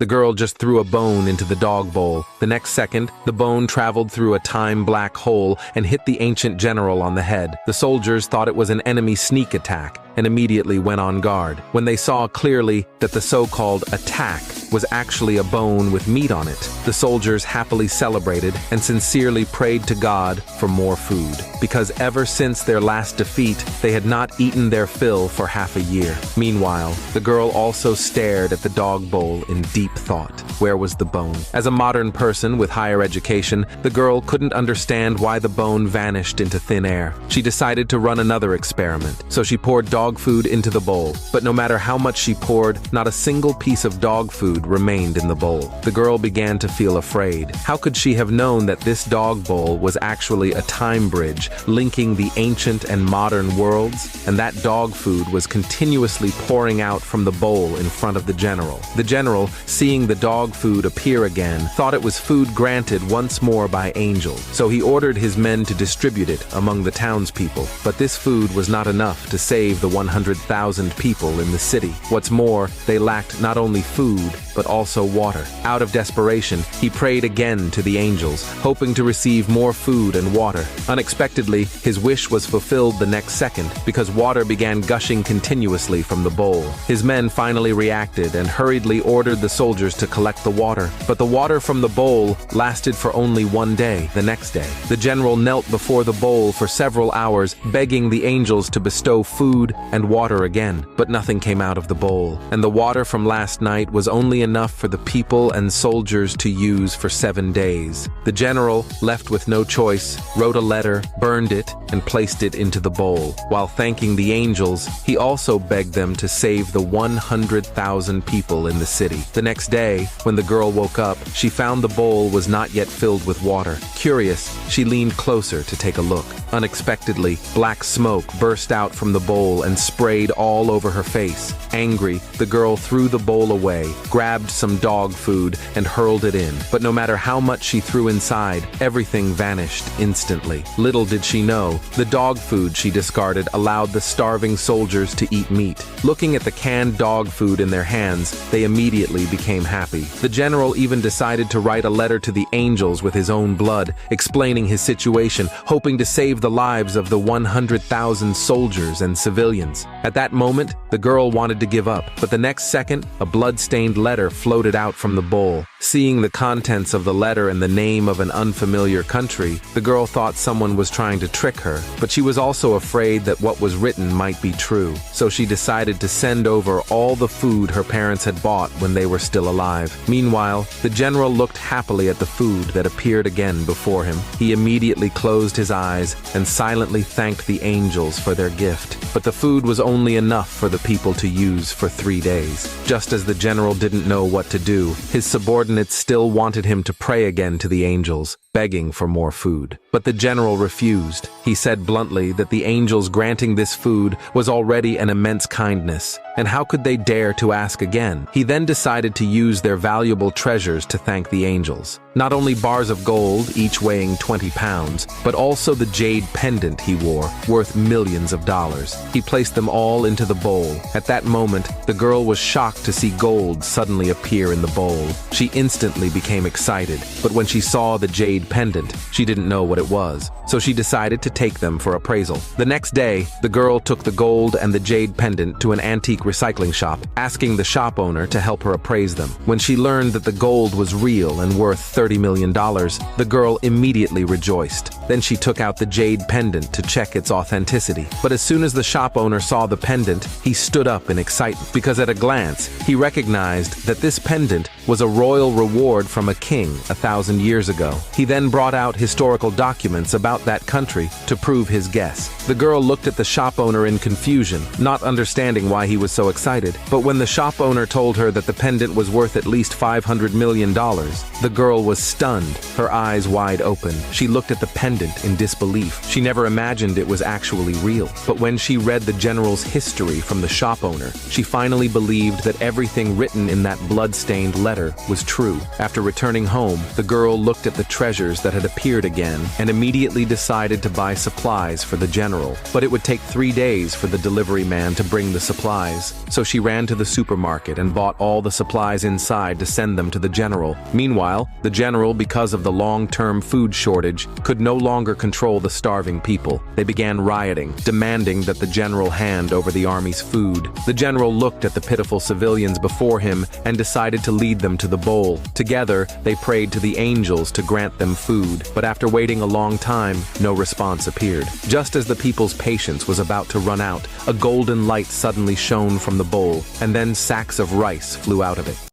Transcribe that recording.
The girl just threw a bone into the dog bowl. The next second, the bone traveled through a time-black hole and hit the ancient general on the head. The soldiers thought it was an enemy sneak attack and immediately went on guard. When they saw clearly that the so-called attack was actually a bone with meat on it, the soldiers happily celebrated and sincerely prayed to God for more food, because ever since their last defeat, they had not eaten their fill for half a year. Meanwhile, the girl also stared at the dog bowl in deep thought. Where was the bone? As a modern person with higher education, the girl couldn't understand why the bone vanished into thin air. She decided to run another experiment, so she poured dog food into the bowl. But no matter how much she poured, not a single piece of dog food remained in the bowl. The girl began to feel afraid. How could she have known that this dog bowl was actually a time bridge linking the ancient and modern worlds? And that dog food was continuously pouring out from the bowl in front of the general. The general, seeing the dog food appear again, thought it was food granted once more by angels. So he ordered his men to distribute it among the townspeople. But this food was not enough to save the 100,000 people in the city. What's more, they lacked not only food, but also water. Out of desperation, he prayed again to the angels, hoping to receive more food and water. Unexpectedly, his wish was fulfilled the next second, because water began gushing continuously from the bowl. His men finally reacted and hurriedly ordered the soldiers to collect the water. But the water from the bowl lasted for only one day. The next day, the general knelt before the bowl for several hours, begging the angels to bestow food and water again. But nothing came out of the bowl, and the water from last night was only enough for the people and soldiers to use for 7 days. The general, left with no choice, wrote a letter, burned it, and placed it into the bowl. While thanking the angels, he also begged them to save the 100,000 people in the city. The next day, when the girl woke up, she found the bowl was not yet filled with water. Curious, she leaned closer to take a look. Unexpectedly, black smoke burst out from the bowl and sprayed all over her face. Angry, the girl threw the bowl away, grabbed some dog food, and hurled it in. But no matter how much she threw inside, everything vanished instantly. Little did she know, the dog food she discarded allowed the starving soldiers to eat meat. Looking at the canned dog food in their hands, they immediately became happy. The general even decided to write a letter to the angels with his own blood, explaining his situation, hoping to save the lives of the 100,000 soldiers and civilians. At that moment, the girl wanted to give up, but the next second, a blood-stained letter floated out from the bowl. Seeing the contents of the letter and the name of an unfamiliar country, the girl thought someone was trying to trick her, but she was also afraid that what was written might be true. So she decided to send over all the food her parents had bought when they were still alive. Meanwhile, the general looked happily at the food that appeared again before him. He immediately closed his eyes and silently thanked the angels for their gift. But the food was only enough for the people to use for 3 days. Just as the general didn't know what to do, his subordinates still wanted him to pray again to the angels, begging for more food. But the general refused. He said bluntly that the angels granting this food was already an immense kindness, and how could they dare to ask again? He then decided to use their valuable treasures to thank the angels. Not only bars of gold, each weighing 20 pounds, but also the jade pendant he wore, worth millions of dollars. He placed them all into the bowl. At that moment, the girl was shocked to see gold suddenly appear in the bowl. She instantly became excited, but when she saw the jade pendant, she didn't know what it was, so she decided to take them for appraisal. The next day, the girl took the gold and the jade pendant to an antique recycling shop, asking the shop owner to help her appraise them. When she learned that the gold was real and worth $30 million, the girl immediately rejoiced. Then she took out the jade pendant to check its authenticity. But as soon as the shop owner saw the pendant, he stood up in excitement, because at a glance, he recognized that this pendant was a royal reward from a king 1,000 years ago. He then brought out historical documents about that country to prove his guess. The girl looked at the shop owner in confusion, not understanding why he was so excited. But when the shop owner told her that the pendant was worth at least $500 million, the girl was stunned, her eyes wide open. She looked at the pendant in disbelief. She never imagined it was actually real. But when she read the general's history from the shop owner, she finally believed that everything written in that blood-stained letter was true. After returning home, the girl looked at the treasure soldiers that had appeared again and immediately decided to buy supplies for the general. But it would take 3 days for the delivery man to bring the supplies, so she ran to the supermarket and bought all the supplies inside to send them to the general. Meanwhile, the general, because of the long-term food shortage, could no longer control the starving people. They began rioting, demanding that the general hand over the army's food. The general looked at the pitiful civilians before him and decided to lead them to the bowl. Together, they prayed to the angels to grant them food, but after waiting a long time, no response appeared. Just as the people's patience was about to run out, a golden light suddenly shone from the bowl, and then sacks of rice flew out of it.